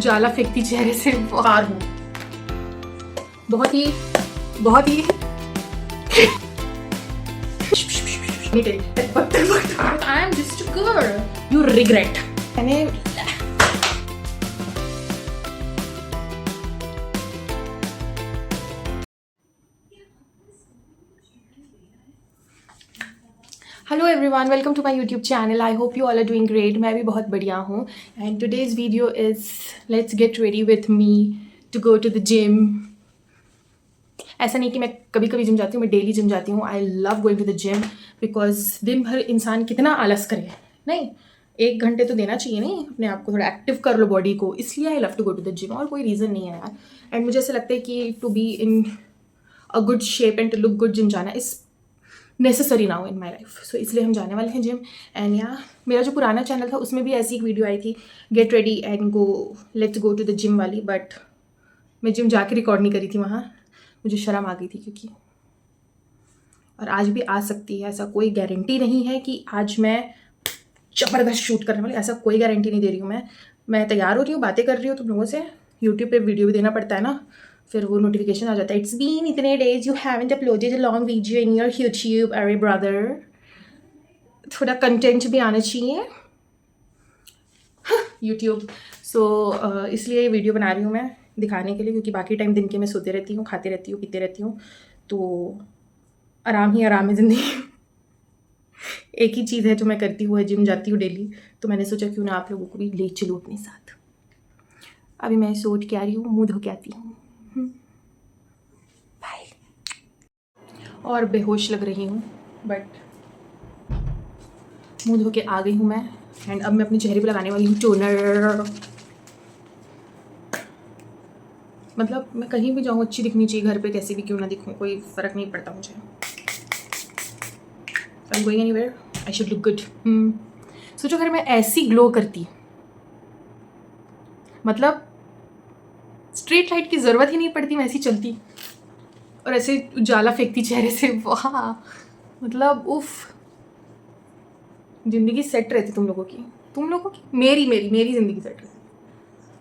उजाला फेंकती चेहरे से बाहर हूँ। बहुत ही I am just a girl. You regret. मैंने hello everyone, welcome to my YouTube channel. I hope you all are doing great. मैं भी बहुत बढ़िया हूँ। And today's video is let's get ready with me to go to the gym. ऐसा नहीं कि मैं कभी कभी जिम जाती हूँ, मैं डेली जिम जाती हूँ। I love going to the gym because दिन भर इंसान कितना आलस करे, नहीं 1 घंटे तो देना चाहिए, नहीं अपने आप को थोड़ा एक्टिव कर लो बॉडी को, इसलिए I love to go to the gym. और कोई रीज़न नहीं है यार। एंड मुझे ऐसा लगता है कि to be in a good shape and to look good, gym जाना is necessary now in my life. So इसलिए हम जाने वाले हैं जिम। एंड या मेरा जो पुराना चैनल था उसमें भी ऐसी एक वीडियो आई थी, get ready and go, let's go to the gym वाली, बट मैं जिम जाके रिकॉर्ड नहीं करी थी वहाँ, मुझे शर्म आ गई थी क्योंकि। और आज भी आ सकती है, ऐसा कोई गारंटी नहीं है कि आज मैं ज़बरदस्त शूट करने वाली, ऐसा कोई गारंटी नहीं दे रही हूँ। मैं तैयार हो रही हूँ, बातें कर रही हूँ तुम लोगों से। यूट्यूब पे वीडियो भी देना पड़ता है ना, फिर वो नोटिफिकेशन आ जाता है, इट्स बीन इतने days you haven't uploaded a long video in your YouTube. अरे ब्रदर, थोड़ा कंटेंट भी आना चाहिए यूट्यूब। सो इसलिए वीडियो बना रही हूँ मैं दिखाने के लिए, क्योंकि बाकी टाइम दिन के मैं सोते रहती हूँ, खाते रहती हूँ, पीते रहती हूँ, तो आराम ही आराम है ज़िंदगी। एक ही चीज़ है जो मैं करती हूँ, जिम जाती हूँ डेली, तो मैंने सोचा क्यों ना आप लोगों को भी ले चलूँ अपने साथ। अभी मैं सोच के आ रही हूँ, मुँह धो के आती हूँ। बाय। और बेहोश लग रही हूँ, बट मुँह धो के आ गई हूँ मैं। एंड अब मैं अपने चेहरे पे लगाने वाली हूँ टोनर। मतलब मैं कहीं भी जाऊँ अच्छी दिखनी चाहिए, घर पे कैसे भी क्यों ना दिखूँ, कोई फ़र्क नहीं पड़ता मुझे। I am going anywhere, I should look good. सोचो अगर मैं ऐसी ग्लो करती, मतलब स्ट्रीट लाइट की ज़रूरत ही नहीं पड़ती, मैं ऐसी चलती और ऐसे उजाला फेंकती चेहरे से, वाह मतलब उफ, ज़िंदगी सेट रहती तुम लोगों की, मेरी ज़िंदगी सेट रहती।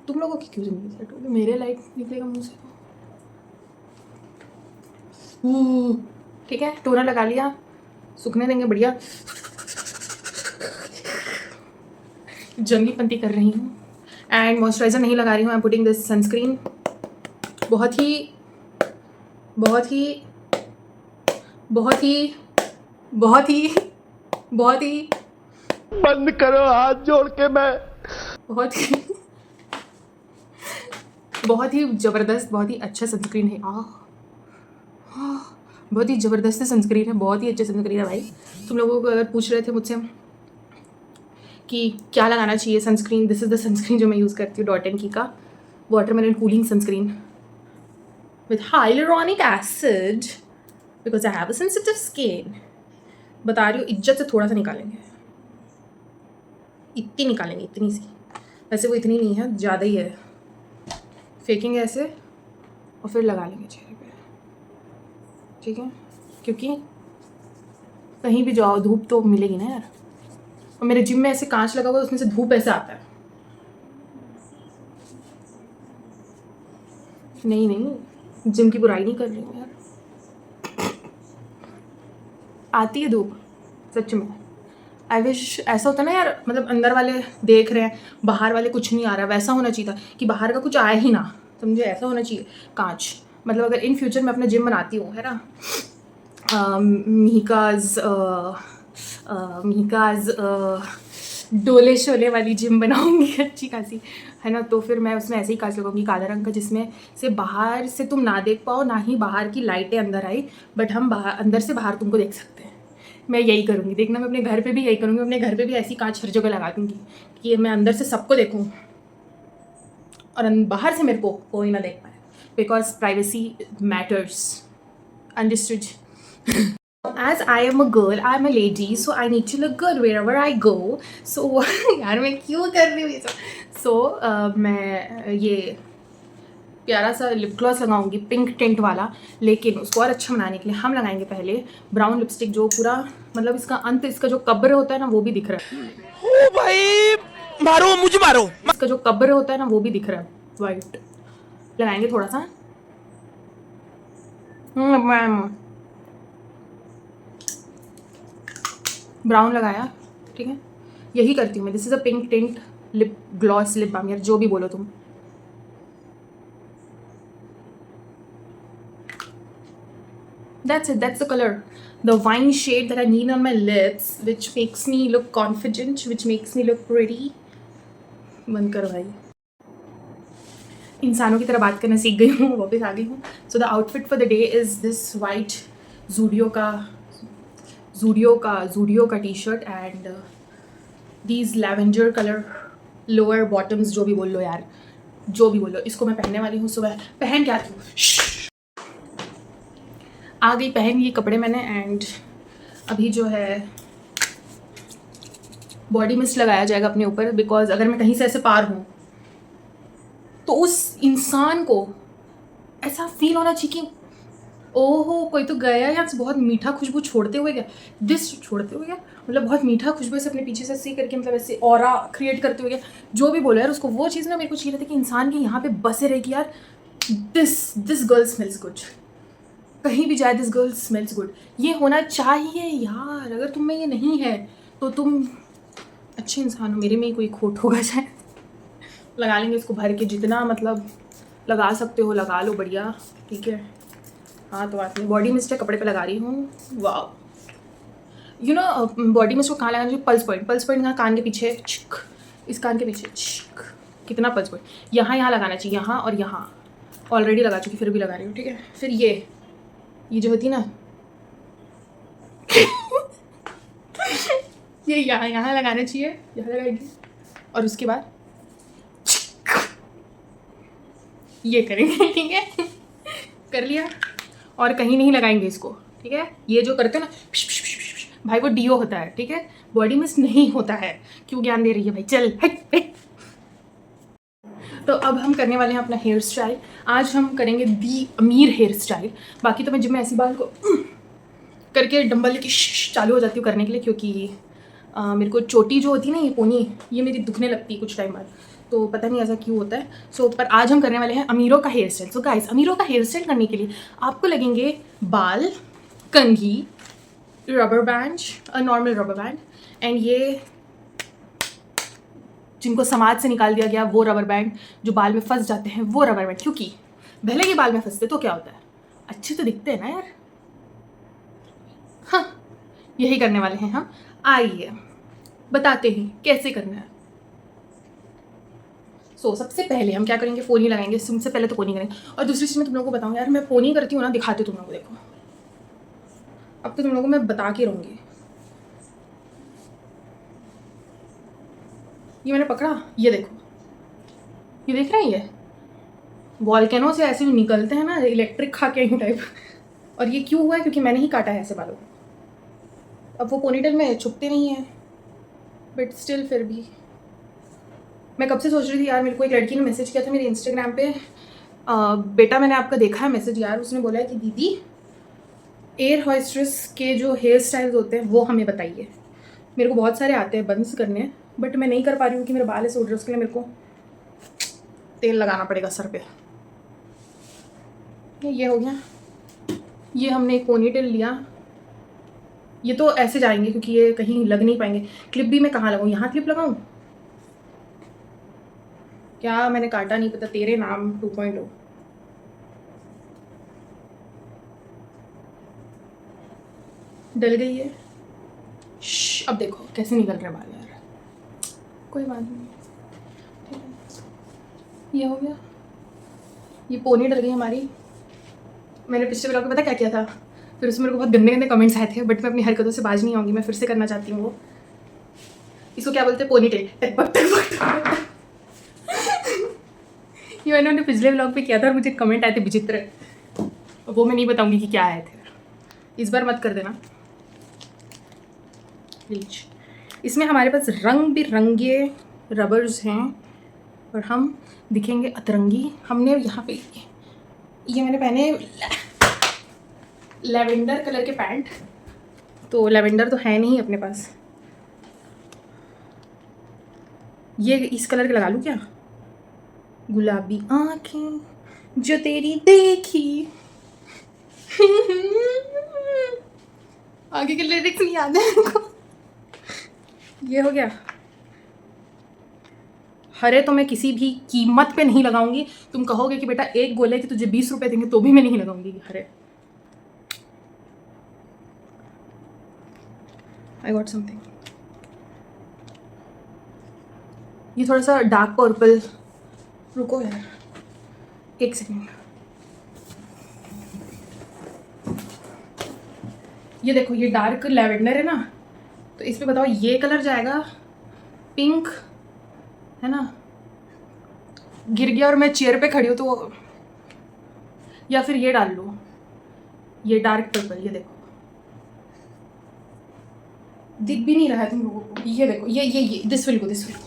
तुम लोगों की क्यों ज़िंदगी सेट होगी? मेरे लाइट निकलेगा मुँह से। ठीक है, टोनर लगा लिया, सूखने देंगे बढ़िया। जंगली पंती कर रही हूँ। एंड मॉइस्चराइज़र नहीं लगा रही हूँ, I am putting this sunscreen. बहुत ही बंद करो हाथ जोड़ के। मैं बहुत ही ज़बरदस्त, बहुत ही अच्छा सनस्क्रीन है। बहुत ही ज़बरदस्त सनस्क्रीन है, बहुत ही अच्छा सनस्क्रीन है भाई। तुम लोगों को अगर पूछ रहे थे मुझसे कि क्या लगाना चाहिए sunscreen, this is the sunscreen जो मैं यूज़ करती हूँ, डॉट एंड की का watermelon cooling sunscreen with hyaluronic acid because I have a sensitive skin. बता रही हूँ, इज्जत से थोड़ा सा निकालेंगे, इतनी निकालेंगे, इतनी सी, वैसे वो इतनी नहीं है, ज़्यादा ही है। फेंकेंगे ऐसे और फिर लगा लेंगे चेहरे पे, ठीक है, क्योंकि कहीं भी जाओ धूप तो मिलेगी ना यार। और मेरे जिम में ऐसे कांच लगा हुआ है, उसमें से धूप ऐसे आता है। नहीं, जिम की बुराई नहीं कर रही हूँ यार, आती है धूप सच में। आई विश ऐसा होता ना यार, मतलब अंदर वाले देख रहे हैं, बाहर वाले कुछ नहीं आ रहा, वैसा होना चाहिए था कि बाहर का कुछ आया ही ना, समझे, ऐसा होना चाहिए कांच। मतलब अगर इन फ्यूचर मैं अपना जिम बनाती हूँ, है ना, मिहिकाज डोले शोले वाली जिम बनाऊंगी अच्छी खासी, है ना, तो फिर मैं उसमें ऐसे ही कांच लगाऊंगी काला रंग का, जिसमें से बाहर से तुम ना देख पाओ, ना ही बाहर की लाइटें अंदर आई, बट हम बाहर, अंदर से बाहर तुमको देख सकते हैं। मैं यही करूँगी, देखना, मैं अपने घर पे भी यही करूँगी। अपने घर पे भी ऐसी कांच हर जगह लगा दूँगी कि मैं अंदर से सबको देखूँ और बाहर से मेरे को कोई ना देख पाए, because privacy matters, understood. As I am a girl, I am a lady, so I need to look good wherever I go. So यार मैं क्यों कर रही हूँ ये सब। So मैं ये प्यारा सा लिप ग्लॉस लगाऊंगी, पिंक टिंट वाला, लेकिन उसको और अच्छा बनाने के लिए हम लगाएंगे पहले ब्राउन लिपस्टिक, जो पूरा मतलब इसका अंत, इसका जो कब्र होता है ना, वो भी दिख रहा है। ओ भाई मारो मुझे मारो। इसका जो कब्र होता है ना वो भी दिख रहा है वाइट। लगाएंगे थोड़ा सा। ब्राउन लगाया, ठीक है। यही करती हूँ मैं। This is a pink tint lip gloss, lip balm, यार जो भी बोलो तुम। That's it. That's the color. The wine shade that I need on my lips, which makes me look confident, which makes me look pretty. बंद करो भाई। इंसानों की तरह बात करना सीख गई हूँ, वापस आ गई हूँ। So the outfit for the day is this white Zudio का T shirt and these lavender colour lower bottoms, जो भी बोल लो यार, जो भी बोलो। इसको मैं पहनने वाली हूँ सुबह। पहन के आती हूँ। आ गई पहन ये कपड़े मैंने। एंड अभी जो है बॉडी मिस्ट लगाया जाएगा अपने ऊपर, बिकॉज अगर मैं कहीं से ऐसे पार हूँ तो उस इंसान को ऐसा फील होना चाहिए कि ओहो कोई तो गया यहाँ से बहुत मीठा खुशबू छोड़ते हुए गया, दिस छोड़ते हुए गया, मतलब बहुत मीठा खुशबू से अपने पीछे से सी करके, मतलब ऐसे ऑरा क्रिएट करते हुए गया, जो भी बोलो यार उसको। वो चीज़ ना मेरे को चाहिए रहती है कि इंसान के यहाँ पे बसे रहे कि यार दिस गर्ल स्मेल्स गुड, कहीं भी जाए दिस गर्ल स्मेल्स गुड। ये होना चाहिए यार। अगर तुम में ये नहीं है तो तुम अच्छे इंसान हो। मेरे में ही कोई खोट होगा शायद। लगा लेंगे इसको भर के, जितना मतलब लगा सकते हो लगा लो, बढ़िया, ठीक है। हाँ तो बात नहीं। बॉडी मिस्ट कपड़े पे लगा रही हूँ। वाह, यू नो बॉडी मिस्ट को कहाँ लगाना चाहिए? पल्स पॉइंट कहाँ? कान के पीछे, छिक, इस कान के पीछे, छिक। कितना पल्स पॉइंट? यहाँ लगाना चाहिए, यहाँ और यहाँ। ऑलरेडी लगा चुकी, फिर भी लगा रही हूँ, ठीक है। फिर ये जो होती ना ये यहाँ लगाना चाहिए, यहाँ लगाएंगे। और उसके बाद ये करेंगे, ठीक है। कर लिया। और कहीं नहीं लगाएंगे इसको, ठीक है। ये जो करते हो ना भाई, वो डीओ होता है, ठीक है, बॉडी मिस्ट नहीं होता है। क्यों ज्ञान दे रही है भाई, चल हट। तो अब हम करने वाले हैं अपना हेयर स्टाइल। आज हम करेंगे दी अमीर हेयर स्टाइल। बाकी तो मैं जिम में ऐसी बाल को करके डंबल लेके चालू हो जाती हूँ करने के लिए, क्योंकि मेरे को चोटी जो होती है ना, ये पोनी, ये मेरी दुखने लगती है कुछ टाइम बाद, तो पता नहीं ऐसा क्यों होता है। सो पर आज हम करने वाले हैं अमीरों का हेयर स्टाइल। सो गाइस, अमीरों का हेयर स्टाइल करने के लिए आपको लगेंगे बाल, कंघी, rubber band, normal rubber band, and ये जिनको समाज से निकाल दिया गया वो रबर बैंड, जो बाल में फंस जाते हैं वो रबर बैंड। क्योंकि भले के बाल में फंसते तो क्या होता है, अच्छे तो दिखते हैं ना यार। हाँ, यही करने वाले हैं हम। आइए बताते हैं कैसे करना है। सो सबसे पहले हम क्या करेंगे, पोनी लगाएंगे। सबसे पहले तो पोनी करेंगे। और दूसरी चीज़ मैं तुम लोगों को बताऊँ यार, मैं पोनी करती हूँ ना, दिखाती हूँ तुम लोगों को, देखो। अब तो तुम लोगों को मैं बता के रहूँगी। ये मैंने पकड़ा, ये देखो, ये देख रहे हैं, ये वॉल्केनो से ऐसे निकलते हैं ना, इलेक्ट्रिक खा के टाइप। और ये क्यों हुआ है? क्योंकि मैंने ही काटा है ऐसे बालों को। अब वो पोनीटेल में छुपते नहीं है, बट स्टिल फिर भी मैं कब से सोच रही थी यार। मेरे को एक लड़की ने मैसेज किया था मेरे इंस्टाग्राम पे, बेटा मैंने आपका देखा है मैसेज यार। उसने बोला है कि दीदी एयर हॉस्टेस के जो हेयर स्टाइल्स होते हैं वो हमें बताइए। मेरे को बहुत सारे आते हैं बंस करने, बट मैं नहीं कर पा रही हूँ कि मेरे बाल ऐसे उड़ रहे। उसके लिए मेरे को तेल लगाना पड़ेगा सर पे। ये हो गया। ये हमने एक पोनीटेल लिया। ये तो ऐसे जाएंगे क्योंकि ये कहीं लग नहीं पाएंगे। क्लिप भी मैं कहाँ लगाऊँ? यहाँ क्लिप लगाऊँ क्या? मैंने काटा नहीं, पता तेरे नाम 2.0। डल गई है। अब देखो कैसे निकल रहे बाल यार। कोई बात नहीं, ठीक है। ये हो गया। ये पोनी डल गई हमारी। मैंने पिछले ब्लॉग में पता क्या किया था, फिर उसमें मेरे को बहुत गंदे गंदे कमेंट्स आए थे, बट मैं अपनी हरकतों से बाज नहीं आऊँगी। मैं फिर से करना चाहती हूँ वो। इसको क्या बोलते हैं? Ponytail. ये मैंने उन्हें पिछले ब्लॉग पे किया था और मुझे कमेंट आए थे विचित्र। वो मैं नहीं बताऊंगी कि क्या आए थे, इस बार मत कर देना प्लीज। इसमें हमारे पास रंग बिरंगे रबर्स हैं और हम दिखेंगे अतरंगी। हमने यहाँ पे ये मैंने पहने लेवेंडर कलर के पैंट, तो लेवेंडर तो है नहीं अपने पास। ये इस कलर के लगा लूँ क्या? गुलाबी आंखें जो तेरी देखी। आगे के लिरिक्स नहीं याद है मेरे को। ये हो गया। हरे तो मैं किसी भी कीमत पे नहीं लगाऊंगी। तुम कहोगे कि बेटा एक गोले के तुझे 20 रुपए देंगे तो भी मैं नहीं लगाऊंगी हरे। I got something. ये थोड़ा सा डार्क पर्पल। रुको यार एक सेकेंड। ये देखो ये डार्क लैवेंडर है ना, तो इस पे बताओ ये कलर जाएगा पिंक, है ना? गिर गया और मैं चेयर पे खड़ी हूँ तो, या फिर ये डाल लो, ये डार्क पर्पल। ये देखो दिख भी नहीं रहा है तुम लोगों को। ये देखो ये this will go, this will go.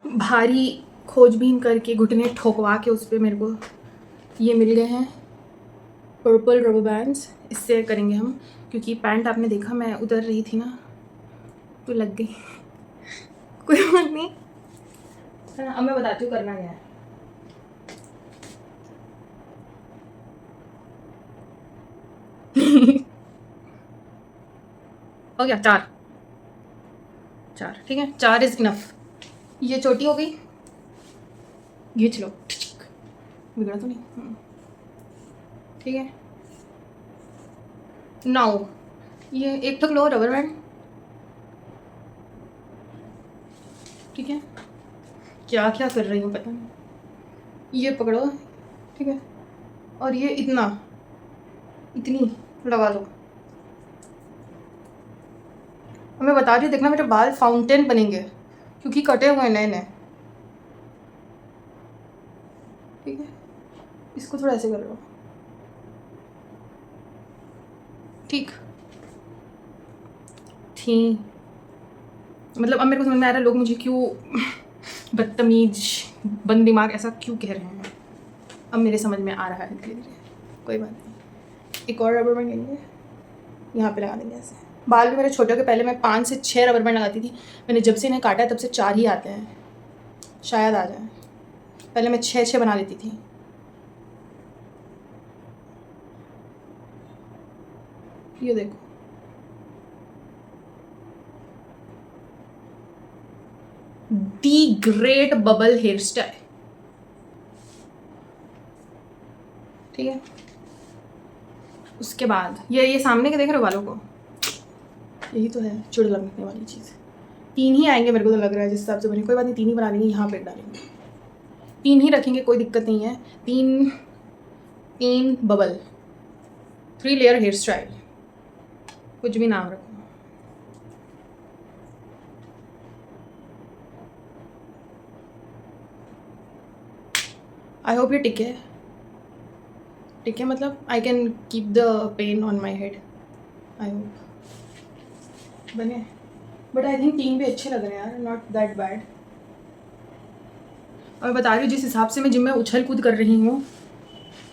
भारी खोजबीन करके घुटने ठोकवा के उस पर मेरे को ये मिल गए हैं पर्पल रबर बैंड्स। इससे करेंगे हम, क्योंकि पैंट आपने देखा मैं उतर रही थी ना तो लग गई। कोई बात नहीं है ना। अब मैं बताती हूँ करना क्या है। हो गया 4 ठीक है, 4 इज इनफ। ये छोटी हो गई, घींच लो, बिगड़ा तो नहीं। ठीक है, नाउ ये एक ठक लो रबर बैंड। ठीक है, क्या क्या कर रही हूँ पता नहीं। ये पकड़ो, ठीक है, और ये इतनी लगा लो। मैं बता रही हूँ, देखना मेरे बाल फाउंटेन बनेंगे क्योंकि कटे हुए हैं नए नए। ठीक है, इसको थोड़ा ऐसे कर लो। ठीक थी, मतलब अब मेरे को समझ में आ रहा है लोग मुझे क्यों बदतमीज बंद दिमाग ऐसा क्यों कह रहे हैं। अब मेरे समझ में आ रहा है धीरे धीरे। कोई बात नहीं, एक और रबर बैंड लेंगे, यहाँ पे लगा देंगे ऐसे। बाल भी मेरे छोटे के पहले मैं 5 से 6 रबर बैंड लगाती थी। मैंने जब से इन्हें काटा है तब से 4 ही आते हैं, शायद आ जाए। पहले मैं 6 बना लेती थी। ये देखो, the great bubble hairstyle. ठीक है, उसके बाद ये सामने के देख रहे हो बालों को, यही तो है चिड़ लगने वाली चीज़। 3 ही आएंगे मेरे को तो लग रहा है जिस हिसाब से बने। कोई बात नहीं, 3 ही बना लेंगे, यहाँ पे डालेंगे 3 ही रखेंगे, कोई दिक्कत नहीं है। 3 बबल 3 लेयर हेयर स्टाइल, कुछ भी नाम रखो। आई होप ये टिके मतलब I can keep the pain on my head. I hope बने, बट आई थिंक 3 भी अच्छे लग रहे हैं यार, नॉट दैट बैड। और मैं बता रही हूँ जिस हिसाब से मैं जिम में उछल कूद कर रही हूँ,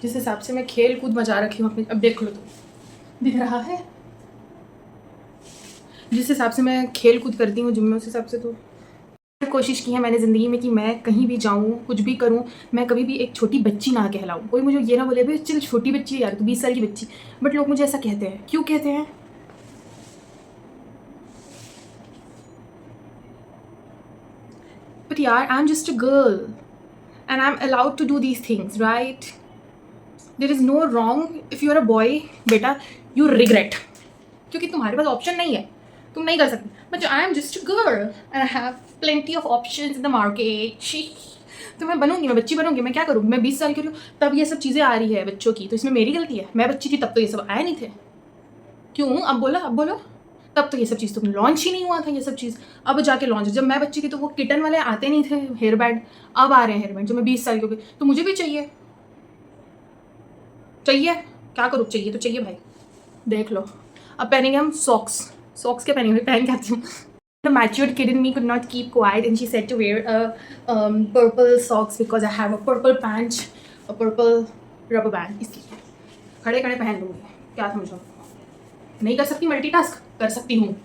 जिस हिसाब से मैं खेल कूद मचा रखी हूँ अपनी, अब देख लो तो दिख रहा है जिस हिसाब से मैं खेल कूद करती हूँ जिम में, उस हिसाब से तो कोशिश की है मैंने ज़िंदगी में कि मैं कहीं भी जाऊँ कुछ भी करूँ, मैं कभी भी एक छोटी बच्ची ना कहलाऊँ। कोई मुझे ये ना बोले भाई चल छोटी बच्ची है यार तू 20 साल की बच्ची, बट लोग मुझे ऐसा कहते हैं। क्यों कहते हैं? बट यार I am just a girl and I am allowed to do these things, right? There is no wrong if you are a boy. बेटा यू रिग्रेट, क्योंकि तुम्हारे पास ऑप्शन नहीं है, तुम नहीं कर सकते। But I am just a girl and I have plenty of options in the market. तो मैं बनूंगी, मैं बच्ची बनूंगी, मैं क्या करूँगी? मैं 20 साल की हूँ तब ये सब चीज़ें आ रही है बच्चों की, तो इसमें मेरी गलती है? मैं बच्ची थी तब तो ये सब आए नहीं थे। क्यों? अब बोलो तब तो ये सब चीज़ तो लॉन्च ही नहीं हुआ था ये सब चीज़। अब जाके लॉन्च, जब मैं बच्ची थी तो वो किटन वाले आते नहीं थे हेयर बैंड, अब आ रहे हैं हेयर बैंड। जब मैं 20 साल की हो गई तो मुझे भी चाहिए क्या करूँ? चाहिए तो चाहिए भाई। देख लो, अब पहनेंगे हम सॉक्स क्या पहनेंगे? पहन के आती हूँ। The matured kid in me could not keep quiet and she said to wear a purple socks because I have a purple pant, a purple rubber band. इसलिए खड़े पहन लूँगी, क्या समझो? नहीं कर सकती मल्टीटास्क? कर सकती हूँ।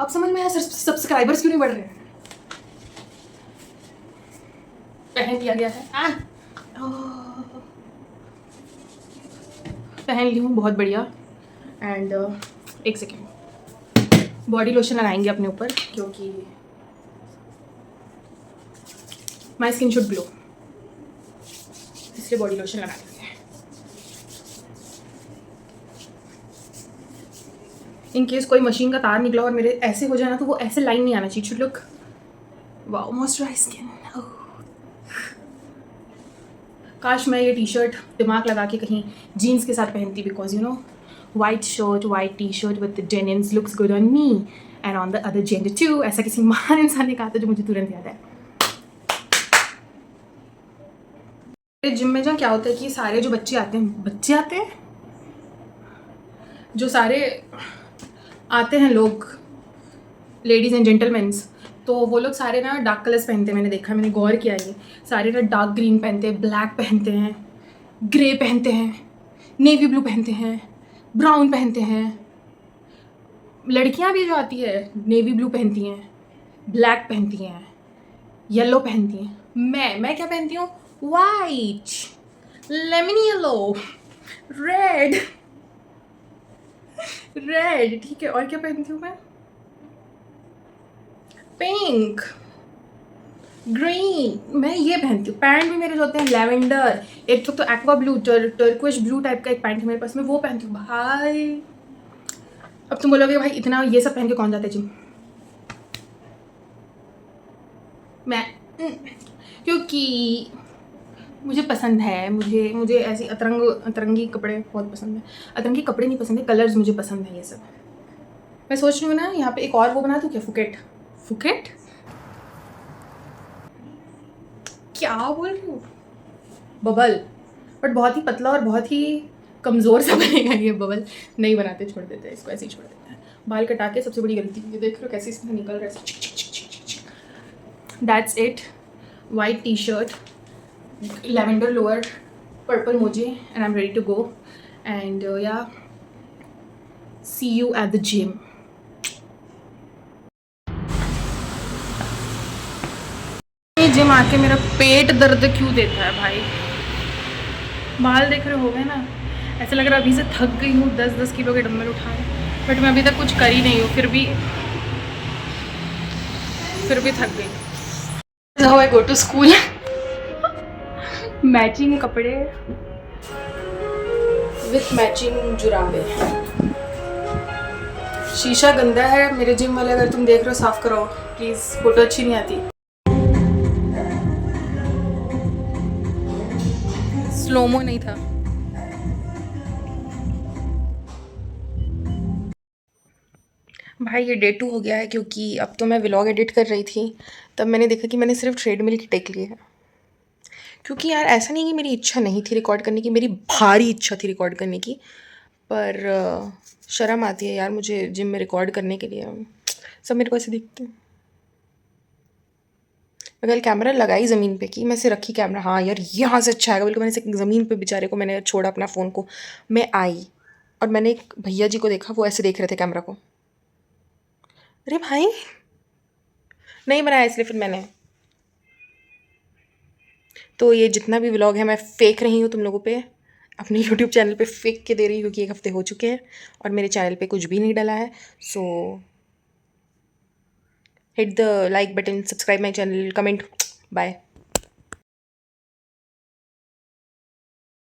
अब समझ में आया सब्सक्राइबर्स क्यों नहीं बढ़ रहे हैं। पहन लिया गया है, पहन ली हूँ, बहुत बढ़िया। एंड एक सेकेंड, बॉडी लोशन लगाएंगे अपने ऊपर क्योंकि माई स्किन शुड ग्लो, इसलिए बॉडी लोशन लगा लेंगे। इन केस कोई मशीन का तार निकला और मेरे ऐसे हो जाए ना, तो वो ऐसे लाइन नहीं आना चाहिए। Should look wow moisturise skin. काश मैं ये टी शर्ट दिमाग लगा के कहीं जीन्स के साथ पहनती, because you know white shirt, white T shirt with denims looks good on me and on the other gender too. ऐसा किसी महान इंसान ने कहा था जो मुझे तुरंत याद है। जिम में जहाँ क्या होता है कि सारे जो बच्चे आते हैं, जो सारे आते हैं लोग, लेडीज़ एंड जेंटलमैन्स, तो वो लोग सारे ना डार्क कलर्स पहनते हैं। मैंने देखा, मैंने गौर किया, ये सारे ना डार्क ग्रीन पहनते हैं, ब्लैक पहनते हैं, ग्रे पहनते हैं, नेवी ब्लू पहनते हैं, ब्राउन पहनते हैं। लड़कियां भी जो आती है नेवी ब्लू पहनती हैं, ब्लैक पहनती हैं, येलो पहनती हैं। मैं क्या पहनती हूँ? वाइट, लेमन येलो, रेड, ठीक है। और क्या पहनती हूँ मैं? पिंक, ग्रीन, मैं ये पहनती हूँ। पैंट भी मेरे जो होते हैं लैवेंडर, एक तो एक्वा ब्लू, टर्क्विश ब्लू टाइप का एक पैंट है मेरे पास में, वो पहनती हूँ। भाई अब तुम बोलोगे भाई इतना ये सब पहन के कौन जाता है जिम? मैं क्योंकि मुझे पसंद है, मुझे ऐसी अतरंगी कपड़े बहुत पसंद है। अतरंगी कपड़े नहीं पसंद है, कलर्स मुझे पसंद है ये सब। मैं सोच रही हूँ ना यहाँ पे एक और वो बना दूँ क्या, फुकेट क्या बोल रही हूँ, बबल, बट बहुत ही पतला और बहुत ही कमज़ोर सा बनेगा ये बबल। नहीं बनाते, छोड़ देते हैं इसको, ऐसे ही छोड़ देते हैं। बाल कटा के सबसे बड़ी गलती, ये देख रहे हो कैसे इसमें निकल रहा है। That's it. White T shirt, lavender lower, purple मोजे, and I am ready to go and yeah see you at the gym. Gym आके मेरा पेट दर्द क्यों देता है भाई? बाल देख रहे हो गए ना, ऐसा लग रहा है अभी से थक गई हूँ 10-10 किलो के डंबल उठाए, बट मैं अभी तक कुछ कर ही नहीं हूँ, फिर भी थक गई। How I go to school, matching कपड़े विथ मैचिंग जुराबे। शीशा गंदा है मेरे जिम वाले, अगर तुम देख रहे हो साफ कराओ प्लीज़, फोटो अच्छी नहीं आती। स्लोमो नहीं था। भाई ये डे 2 हो गया है, क्योंकि अब तो मैं व्लॉग एडिट कर रही थी, तब मैंने देखा कि मैंने सिर्फ ट्रेडमिल की टेक ली है। क्योंकि यार ऐसा नहीं कि मेरी इच्छा नहीं थी रिकॉर्ड करने की, मेरी भारी इच्छा थी रिकॉर्ड करने की, पर शर्म आती है यार मुझे जिम में रिकॉर्ड करने के लिए। सब मेरे को ऐसे दिखते हैं। मैं कल कैमरा लगाई ज़मीन पे कि मैं से रखी कैमरा, हाँ यार यहाँ से अच्छा आएगा, बिल्कुल। मैंने ज़मीन पे बेचारे को मैंने छोड़ा अपना फ़ोन को, मैं आई और मैंने एक भैया जी को देखा, वो ऐसे देख रहे थे कैमरा को। अरे भाई नहीं बनाया, इसलिए फिर मैंने तो ये जितना भी व्लॉग है मैं फेंक रही हूँ तुम लोगों पे, अपने यूट्यूब चैनल पे फेंक के दे रही हूँ, क्योंकि 1 हफ्ते हो चुके हैं और मेरे चैनल पे कुछ भी नहीं डला है। So hit the like button, subscribe my channel, comment, bye.